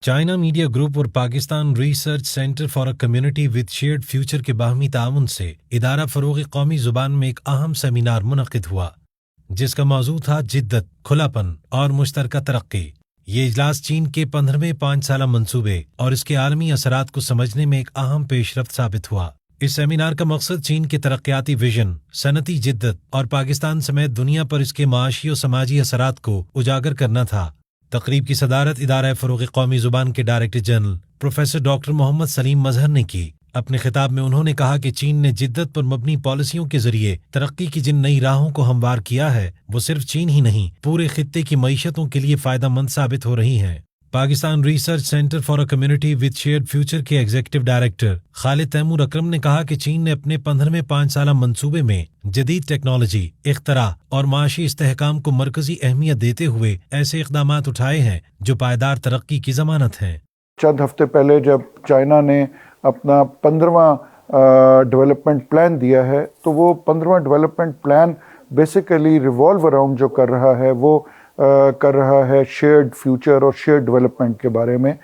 China media group और Pakistan research centre for a community with shared future के बाहमी ताउन से इदारा फ़रोग़ कौमी ज़ुबान में एक अहम सेमिनार मुनक़िद हुआ, जिसका मौज़ू था जिद्दत, खुलापन और मुश्तरका तरक्की। ये इजलास चीन के 15वें 5 साला मंसूबे और इसके आलमी असरात को समझने में एक अहम पेशरफ्त साबित हुआ। इस सेमिनार का मकसद चीन के तरक्याती विजन, सनती जिद्दत और पाकिस्तान समेत दुनिया पर इसके माशी और समाजी असरात को उजागर करना था। तकरीब की सदारत इदारा फ़रोग़ कौमी ज़ुबान के director general professor doctor Mohammad Saleem Mazhar ने की। अपने खिताब में उन्होंने कहा कि चीन ने जिद्दत पर मबनी पॉलिसियों के जरिए तरक्की की जिन नई राहों को हमवार किया है, वो सिर्फ चीन ही नहीं, पूरे खित्ते की मईशतों के लिए फ़ायदेमंद साबित हो रही हैं। Pakistan research centre for a community with shared future के एग्जीक्यूटिव डायरेक्टर खालिद तैमूर अकरम ने कहा कि चीन ने अपने 15वें 5 साला मंसूबे में जदीद टेक्नोलॉजी, इख्तरा और माशी इस्तेहकाम को मरकजी अहमियत देते हुए ऐसे इक़दामात उठाए हैं जो पायदार तरक्की की ज़मानत हैं। चंद हफ्ते पहले जब चाइना ने अपना 15वां डेवलपमेंट प्लान दिया है, तो वो 15वां development plan basically revolve around जो कर रहा है वो कर रहा है शेयर्ड फ्यूचर और शेयर्ड डेवलपमेंट के बारे में,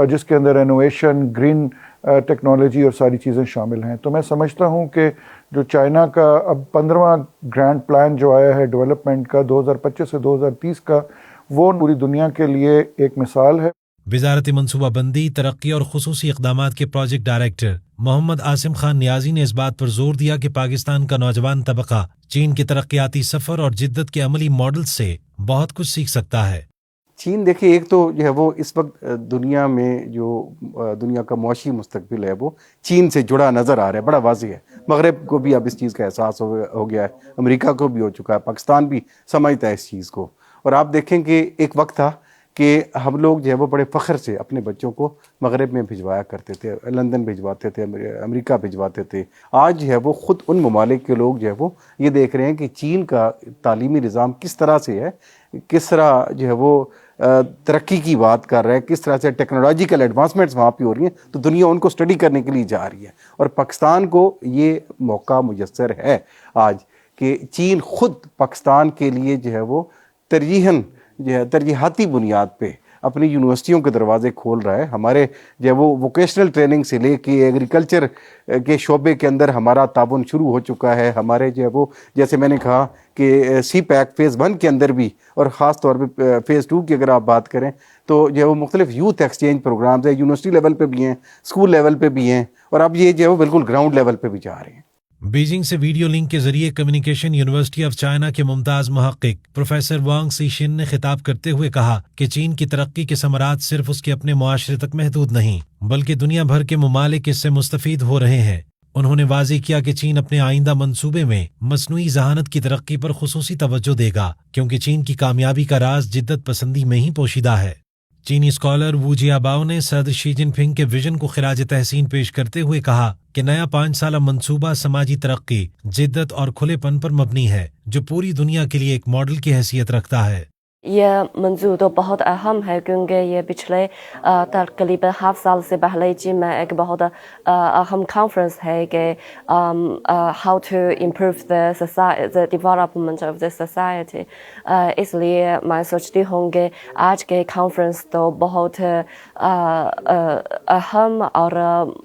जिसके अंदर इनोवेशन, ग्रीन टेक्नोलॉजी और सारी चीज़ें शामिल हैं। तो मैं समझता हूँ कि जो चाइना का अब 15वां ग्रैंड प्लान जो आया है डेवलपमेंट का 2025 से 2030 का, वो पूरी दुनिया के लिए एक मिसाल है। वज़ारत मनसूबाबंदी, तरक्की और खुसूसी इक़दामात के प्रोजेक्ट डायरेक्टर मोहम्मद आसिम खान नियाज़ी ने इस बात पर जोर दिया कि पाकिस्तान का नौजवान तबका चीन के तरक्याती सफ़र और जिद्दत के अमली मॉडल से बहुत कुछ सीख सकता है। चीन देखिए, एक तो जो है वो इस वक्त दुनिया में जो दुनिया का मुआशी मुस्तकबिल है वो चीन से जुड़ा नज़र आ रहा है, बड़ा वाज़ेह है। मगरब को भी अब इस चीज़ का एहसास हो गया है, अमेरिका को भी हो चुका है, पाकिस्तान भी समझता है इस चीज़ को। और आप देखें कि एक वक्त था कि हम लोग जो है वो बड़े फ़ख्र से अपने बच्चों को मगरब में भिजवाया करते थे, लंदन भिजवाते थे, अमेरिका भिजवाते थे। आज जो है वो ख़ुद उन ममालिक के लोग जो है वो ये देख रहे हैं कि चीन का तालीमी निज़ाम किस तरह से है, किस तरह जो है वो तरक्की की बात कर रहा है, किस तरह से टेक्नोलॉजिकल एडवांसमेंट्स वहाँ पे हो रही हैं, तो दुनिया उनको स्टडी करने के लिए जा रही है। और पाकिस्तान को ये मौका मुयस्सर है आज कि चीन ख़ुद पाकिस्तान के लिए जो है वो तरजीहाती बुनियाद पे अपनी यूनिवर्सिटियों के दरवाज़े खोल रहा है। हमारे जो है वो वोकेशनल ट्रेनिंग से लेके एग्रीकल्चर के शोबे के अंदर हमारा ताबन शुरू हो चुका है। हमारे जो है वो, जैसे मैंने कहा कि सी पैक फ़ेज़ 1 के अंदर भी, और ख़ास तौर पे फ़ेज़ 2 की अगर आप बात करें तो जो है वो मुख्तलिफ यूथ एक्सचेंज प्रोग्राम्स है, यूनिवर्सिटी लेवल पे भी हैं, स्कूल लेवल पे भी हैं, और अब ये जो है वो बिल्कुल ग्राउंड लेवल पे भी जा रहे हैं। बीजिंग से वीडियो लिंक के जरिए कम्युनिकेशन यूनिवर्सिटी ऑफ चाइना के मुमताज मुहक्किक प्रोफेसर वांग सीशिन ने खिताब करते हुए कहा कि चीन की तरक्की के समरात सिर्फ उसके अपने मुआशरे तक महदूद नहीं, बल्कि दुनिया भर के ममालिक इससे मुस्तफीद हो रहे हैं। उन्होंने वाज़ेह किया कि चीन अपने आइंदा मंसूबे में मसनूई ज़हानत की तरक्की पर खुसूसी तवज्जो देगा, क्योंकि चीन की कामयाबी का राज जिद्दत पसंदी में ही पोशीदा है। चीनी स्कॉलर वू जियाबाओ ने सदर शी जिनपिंग के विजन को खिराज तहसीन पेश करते हुए कहा कि नया 5 साला मंसूबा समाजी तरक्की, जिद्दत और खुलेपन पर मबनी है, जो पूरी दुनिया के लिए एक मॉडल की हैसियत रखता है। ये मंजूर तो बहुत अहम है, क्योंकि ये पिछले तकरीबन हाफ साल से पहले चीन में एक बहुत अहम कॉन्फ्रेंस है कि how to improve the development of the society. इसलिए मैं सोचती हूँ कि आज के कॉन्फ्रेंस तो बहुत अहम और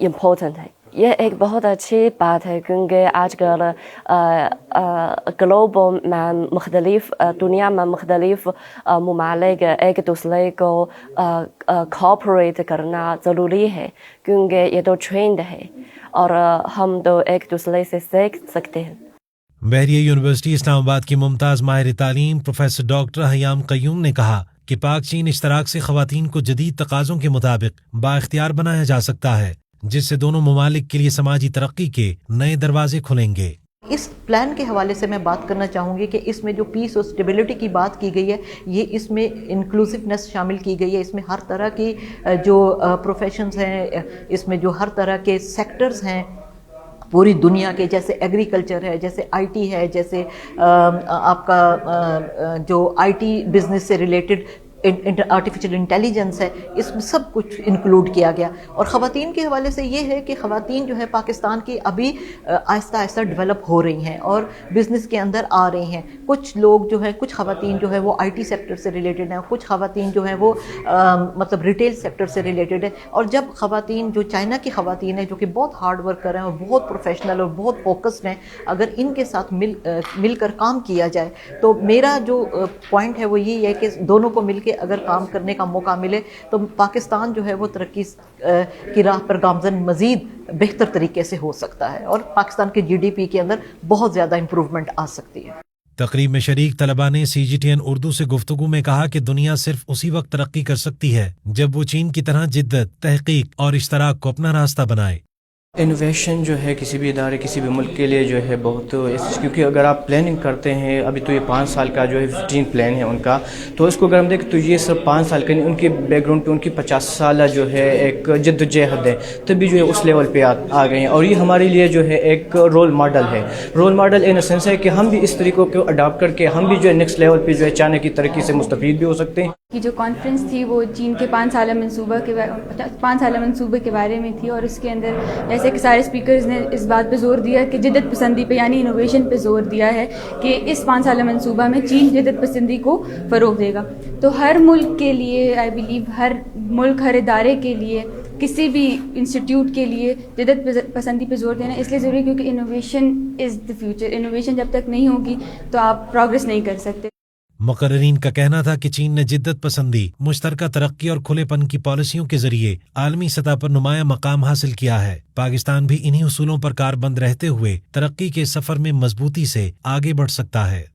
इम्पोर्टेंट है। ये एक बहुत अच्छी बात है, क्योंकि आजकल ग्लोबल में मुख्तलिफ दुनिया में मुख्तलिफ ममालिक एक दूसरे को कोऑपरेट करना ज़रूरी है, क्योंकि ये तो ट्रेंड है और हम तो एक दूसरे से सीख सकते हैं। बहरिया यूनिवर्सिटी इस्लामाबाद की मुमताज़ माहिर तालीम प्रोफेसर डॉक्टर हयाम क़य्यूम ने कहा कि पाक चीन इश्तराक से ख़वातीन को जदीद तकाज़ों के मुताबिक बाइख्तियार बनाया जा सकता है, जिससे दोनों ममालिक के लिए समाजी तरक्की के नए दरवाजे खुलेंगे। इस प्लान के हवाले से मैं बात करना चाहूँगी कि इसमें जो पीस और स्टेबिलिटी की बात की गई है, ये इसमें इंक्लूसिवनेस शामिल की गई है। इसमें हर तरह की जो प्रोफेशंस हैं, इसमें जो हर तरह के सेक्टर्स हैं पूरी दुनिया के, जैसे एग्रीकल्चर है, जैसे आईटी है, जैसे आपका जो आईटी बिजनेस से रिलेटेड आर्टिफिशियल इंटेलिजेंस है, इसमें सब कुछ इंक्लूड किया गया। और ख़वातीन के हवाले से ये है कि ख़वातीन जो है पाकिस्तान की अभी आहिस्ता आहिस्ता डेवलप हो रही हैं और बिज़नेस के अंदर आ रही हैं। कुछ लोग जो है, कुछ ख़वातीन जो है वो IT सेक्टर से रिलेटेड हैं, कुछ ख़वातीन जो है वो मतलब रिटेल सेक्टर से रिलेटेड है। और जब ख़वातीन जो चाइना की ख़वातीन है जो कि बहुत हार्ड वर्क कर रहे हैं और बहुत प्रोफेशनल और बहुत फोकस्ड हैं, अगर इनके साथ मिलकर काम किया जाए तो मेरा जो पॉइंट है वो यही है कि दोनों को मिलकर अगर काम करने का मौका मिले तो पाकिस्तान जो है वो तरक्की की राह पर गामज़न मज़ीद बेहतर तरीके से हो सकता है और पाकिस्तान के GDP के अंदर बहुत ज़्यादा इम्प्रूवमेंट आ सकती है। तकरीब में शरीक तलबा ने CGTN उर्दू से गुफ्तगू में कहा कि दुनिया सिर्फ उसी वक्त तरक्की कर सकती है जब वो चीन की तरह जिद्दत, तहकीक और इश्तराक को अपना रास्ता बनाए। इनोवेशन जो है किसी भी इदारे, किसी भी मुल्क के लिए जो है बहुत, क्योंकि अगर आप प्लानिंग करते हैं, अभी तो ये 5 साल का जो है 15 प्लान है उनका, तो इसको अगर हम देखें तो ये सिर्फ 5 साल का नहीं, उनके बैकग्राउंड पे उनकी 50 साल जो है एक जद्दोजहद है, तभी जो है उस लेवल पे आ गए हैं। और ये हमारे लिए जो है एक रोल मॉडल है। रोल मॉडल इन सेंस है कि हम भी इस तरीक़ों को अडॉप्ट करके हम भी जो है नेक्स्ट लेवल पे जो है चाइना की तरक्की से मुस्तफ़ीद भी हो सकते हैं। कि जो कॉन्फ्रेंस थी वो चीन के 5 साल मंसूबे के बारे में थी और उसके अंदर जैसे कि सारे स्पीकर्स ने इस बात पे जोर दिया कि जिद्दत पसंदी पे यानी इनोवेशन पे जोर दिया है कि इस 5 साल मंसूबा में चीन जिद्दत पसंदी को फ़रोग़ देगा। तो हर मुल्क के लिए, आई बिलीव हर मुल्क, हर इदारे के लिए, किसी भी इंस्टीट्यूट के लिए जिद्दत पसंदी पे जोर देना इसलिए ज़रूरी है क्योंकि innovation is the future. Innovation जब तक नहीं होगी तो आप प्रोग्रेस नहीं कर सकते। मुकर्रिरीन का कहना था कि चीन ने जिद्दत पसंदी, मुश्तरका तरक्की और खुलेपन की पॉलिसियों के जरिए आलमी सतह पर नुमाया मकाम हासिल किया है। पाकिस्तान भी इन्हीं उसूलों पर कारबंद रहते हुए तरक्की के सफर में मजबूती से आगे बढ़ सकता है।